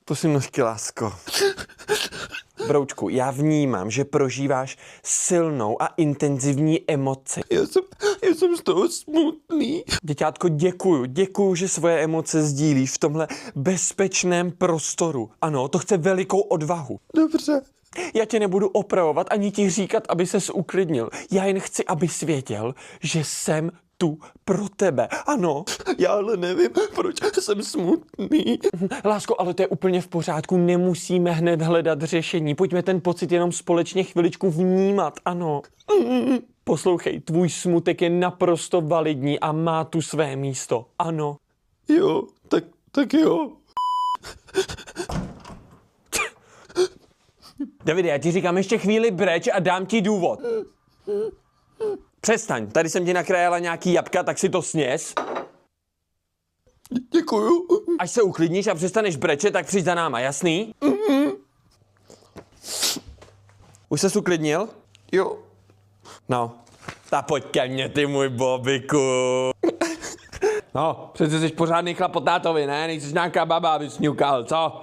To si nožky, lásko. Broučku, já vnímám, že prožíváš silnou a intenzivní emoci. Já jsem z toho smutný. Děťátko, děkuju, že svoje emoce sdílíš v tomhle bezpečném prostoru. Ano, to chce velikou odvahu. Dobře. Já tě nebudu opravovat ani ti říkat, aby ses uklidnil. Já jen chci, abys věděl, že jsem tu pro tebe. Ano. Já ale nevím, proč jsem smutný. Lásko, ale to je úplně v pořádku. Nemusíme hned hledat řešení. Pojďme ten pocit jenom společně chviličku vnímat. Ano. Poslouchej, tvůj smutek je naprosto validní a má tu své místo. Ano. Jo, tak jo. Davide, já ti říkám ještě chvíli breč a dám ti důvod. Přestaň, tady jsem ti nakrájela nějaký jabka, tak si to sněz. Děkuju. Až se uklidníš a přestaneš brečet, tak přijď za náma, jasný? Už ses uklidnil? Jo. No, tak pojď ke mně, ty můj bobiku. No, přece jsi pořádný chlap po tátovi, ne? Nejsi nějaká baba, abys ňukal, co?